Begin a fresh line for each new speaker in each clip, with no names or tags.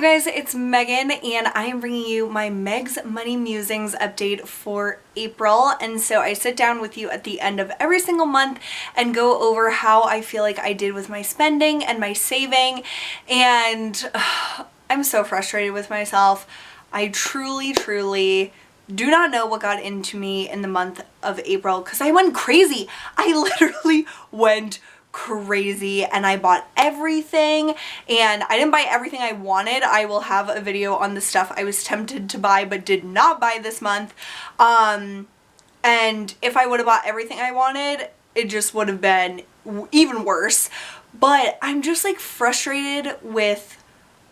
you guys, it's Megan and I am bringing you my Meg's Money Musings update for April. And so I sit down with you at the end of every single month and go over how I feel like I did with my spending and my saving. And I'm so frustrated with myself. I truly do not know what got into me in the month of April because I went crazy. I literally went crazy and I bought everything, and I didn't buy everything I wanted. I will have a video on the stuff I was tempted to buy but did not buy this month. And if I would have bought everything I wanted, it just would have been even worse. But I'm just like frustrated with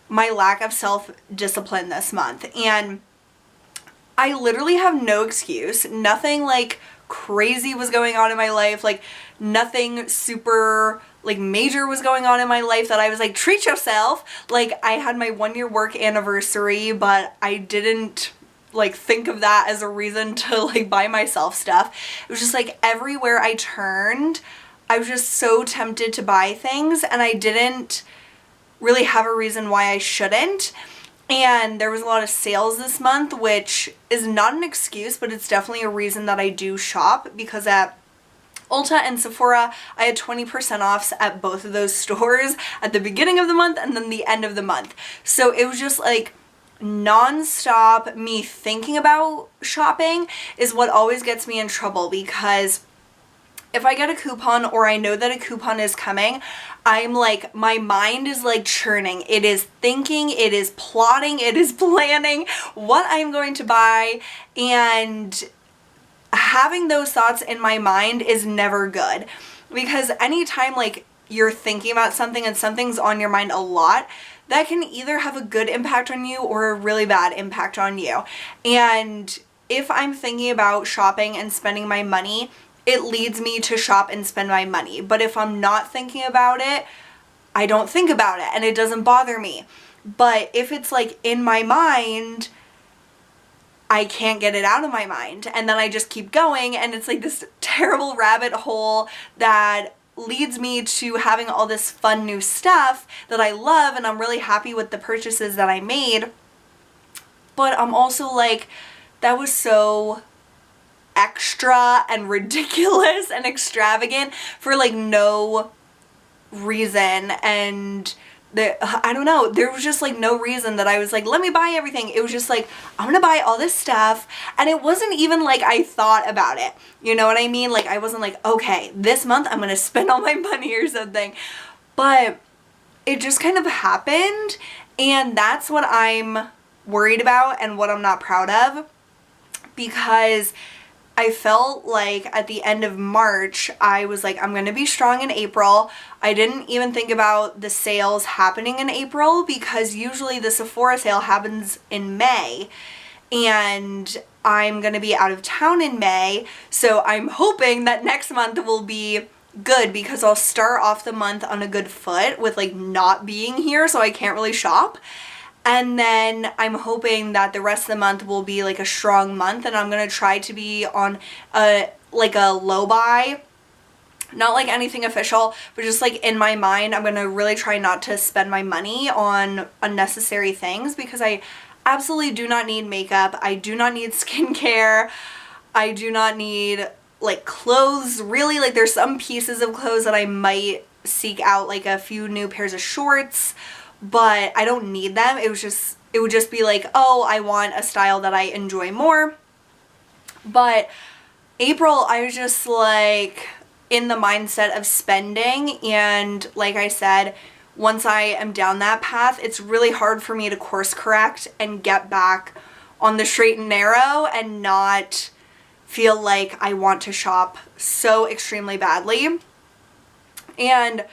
my lack of self-discipline this month, and I literally have no excuse. Nothing like crazy was going on in my life, like nothing super like major was going on in my life that I was like, treat yourself. Like I had my 1-year work anniversary, but I didn't like think of that as a reason to like buy myself stuff. It was just like everywhere I turned, I was just so tempted to buy things, and I didn't really have a reason why I shouldn't. And there was a lot of sales this month, which is not an excuse, but it's definitely a reason that I do shop, because at Ulta and Sephora, I had 20% offs at both of those stores at the beginning of the month and then the end of the month. So it was just like non-stop me thinking about shopping is what always gets me in trouble, because if I get a coupon or I know that a coupon is coming, I'm like, my mind is like churning. It is thinking, it is plotting, it is planning what I'm going to buy, and having those thoughts in my mind is never good, because anytime like you're thinking about something and something's on your mind a lot, that can either have a good impact on you or a really bad impact on you. And if I'm thinking about shopping and spending my money, it leads me to shop and spend my money. But if I'm not thinking about it, I don't think about it and it doesn't bother me. But if it's like in my mind, I can't get it out of my mind, and then I just keep going, and it's like this terrible rabbit hole that leads me to having all this fun new stuff that I love, and I'm really happy with the purchases that I made. But I'm also like, that was so extra and ridiculous and extravagant for like no reason. And I don't know, there was just like no reason that I was like, let me buy everything. It was just like, I'm gonna buy all this stuff, and it wasn't even like I thought about it, you know what I mean? Like I wasn't like, okay, this month I'm gonna spend all my money or something, but it just kind of happened, and that's what I'm worried about and what I'm not proud of, because I felt like at the end of March, I was like, I'm gonna be strong in April. I didn't even think about the sales happening in April, because usually the Sephora sale happens in May, and I'm gonna be out of town in May. So I'm hoping that next month will be good, because I'll start off the month on a good foot with like not being here, so I can't really shop. And then I'm hoping that the rest of the month will be like a strong month, and I'm going to try to be on like a low buy. Not like anything official, but just like in my mind, I'm going to really try not to spend my money on unnecessary things, because I absolutely do not need makeup. I do not need skincare. I do not need like clothes. Really, like there's some pieces of clothes that I might seek out, like a few new pairs of shorts, but I don't need them. It would just be like, oh, I want a style that I enjoy more. But April, I was just like in the mindset of spending, and like I said, once I am down that path, it's really hard for me to course correct and get back on the straight and narrow and not feel like I want to shop so extremely badly. And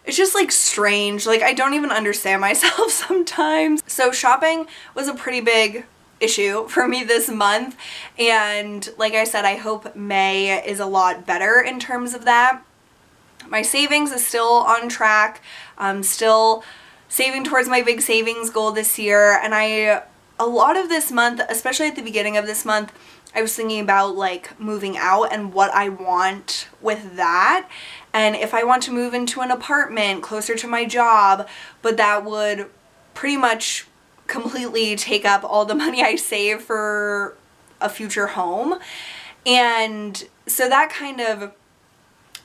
it's just like strange, like I don't even understand myself sometimes. So shopping was a pretty big issue for me this month, and like I said, I hope May is a lot better in terms of that. My savings is still on track. I'm still saving towards my big savings goal this year, and a lot of this month, especially at the beginning of this month, I was thinking about like moving out and what I want with that. And if I want to move into an apartment closer to my job, but that would pretty much completely take up all the money I save for a future home. And so that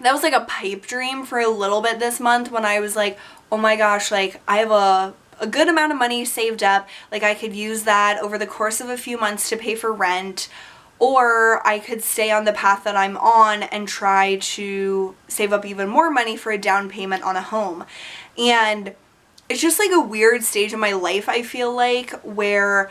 was like a pipe dream for a little bit this month, when I was like, oh my gosh, like I have a good amount of money saved up, like I could use that over the course of a few months to pay for rent, or I could stay on the path that I'm on and try to save up even more money for a down payment on a home. And it's just like a weird stage in my life, I feel like, where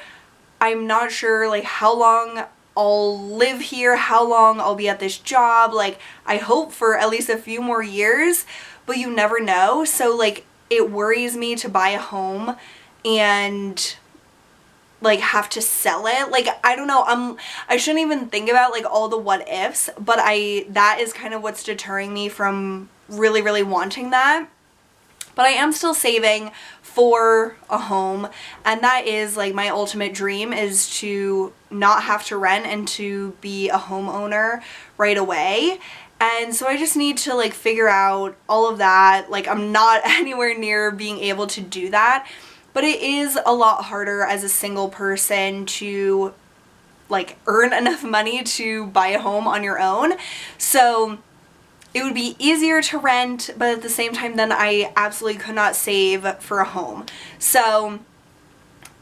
I'm not sure like how long I'll live here, how long I'll be at this job. Like, I hope for at least a few more years, but you never know. So like, it worries me to buy a home and like have to sell it. Like, I don't know, I shouldn't even think about like all the what ifs, but that is kind of what's deterring me from really, really wanting that. But I am still saving for a home, and that is like my ultimate dream, is to not have to rent and to be a homeowner right away. And so I just need to like figure out all of that. Like, I'm not anywhere near being able to do that, but it is a lot harder as a single person to like earn enough money to buy a home on your own. So it would be easier to rent, but at the same time, then I absolutely could not save for a home. So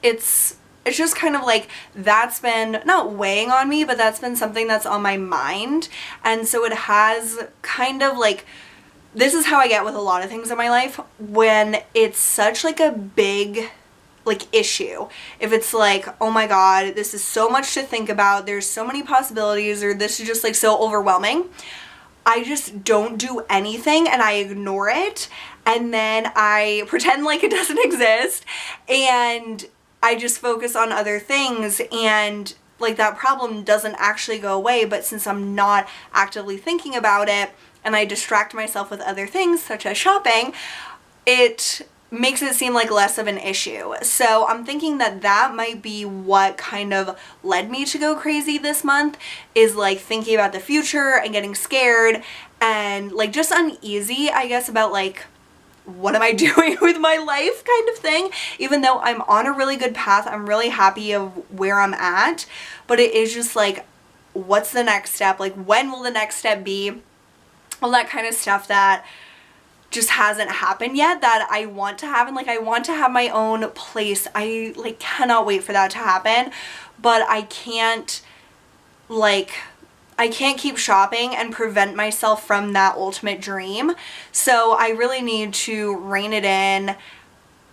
it's just kind of like, that's been not weighing on me, but that's been something that's on my mind. And so it has kind of like, this is how I get with a lot of things in my life, when it's such like a big like issue. If it's like, oh my god, this is so much to think about, there's so many possibilities, or this is just like so overwhelming, I just don't do anything and I ignore it, and then I pretend like it doesn't exist, and I just focus on other things, and like that problem doesn't actually go away. But since I'm not actively thinking about it and I distract myself with other things such as shopping, it makes it seem like less of an issue. So I'm thinking that that might be what kind of led me to go crazy this month, is like thinking about the future and getting scared and like just uneasy, I guess, about like, what am I doing with my life kind of thing. Even though I'm on a really good path, I'm really happy of where I'm at, but it is just like, what's the next step? Like, when will the next step be? All that kind of stuff that just hasn't happened yet, that I want to have. And like, I want to have my own place. I like cannot wait for that to happen, but I can't keep shopping and prevent myself from that ultimate dream. So I really need to rein it in,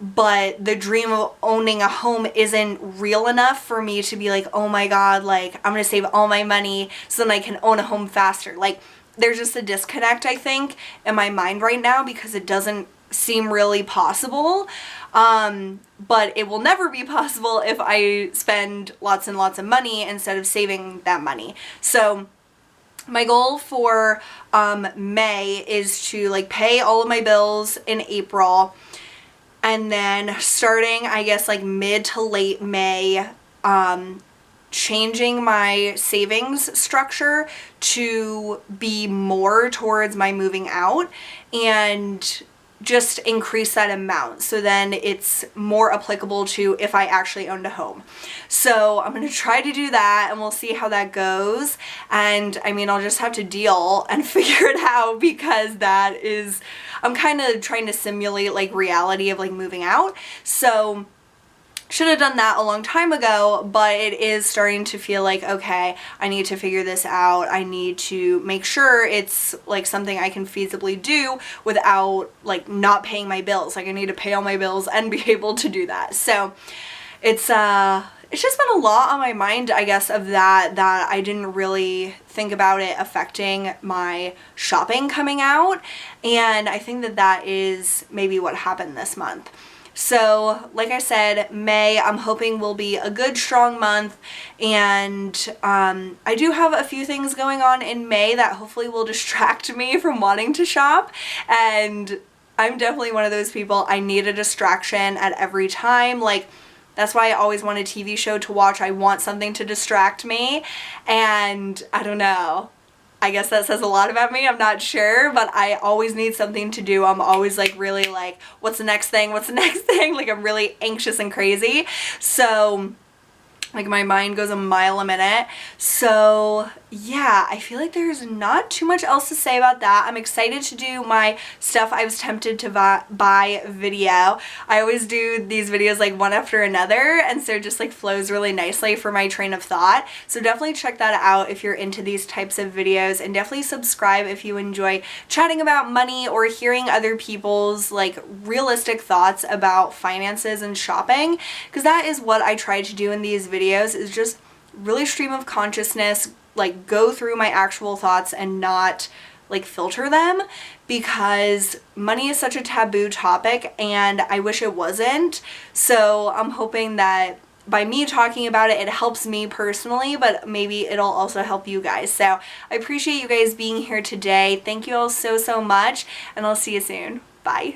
but the dream of owning a home isn't real enough for me to be like, oh my god, like I'm gonna save all my money so then I can own a home faster. Like, there's just a disconnect, I think, in my mind right now, because it doesn't seem really possible. But it will never be possible if I spend lots and lots of money instead of saving that money. So my goal for May is to like pay all of my bills in April, and then starting, I guess, like mid to late May, changing my savings structure to be more towards my moving out, and just increase that amount so then it's more applicable to if I actually owned a home. So I'm going to try to do that, and we'll see how that goes. And I mean, I'll just have to deal and figure it out, because that is, I'm kind of trying to simulate like reality of like moving out. So should have done that a long time ago, but it is starting to feel like, okay, I need to figure this out. I need to make sure it's like something I can feasibly do without like not paying my bills. Like, I need to pay all my bills and be able to do that. So it's just been a lot on my mind, I guess, of that I didn't really think about it affecting my shopping coming out. And I think that that is maybe what happened this month. So like I said, May I'm hoping will be a good strong month, and I do have a few things going on in May that hopefully will distract me from wanting to shop, and I'm definitely one of those people. I need a distraction at every time. Like, that's why I always want a TV show to watch. I want something to distract me, and I don't know. I guess that says a lot about me, I'm not sure, but I always need something to do. I'm always like really like, what's the next thing? What's the next thing? Like I'm really anxious and crazy. So like my mind goes a mile a minute. So yeah, I feel like there's not too much else to say about that. I'm excited to do my stuff I was tempted to buy video. I always do these videos like one after another, and so it just like flows really nicely for my train of thought. So definitely check that out if you're into these types of videos, and definitely subscribe if you enjoy chatting about money or hearing other people's like realistic thoughts about finances and shopping, because that is what I try to do in these videos, is just really stream of consciousness, like go through my actual thoughts and not like filter them, because money is such a taboo topic and I wish it wasn't. So I'm hoping that by me talking about it, it helps me personally, but maybe it'll also help you guys. So I appreciate you guys being here today. Thank you all so much, and I'll see you soon. Bye.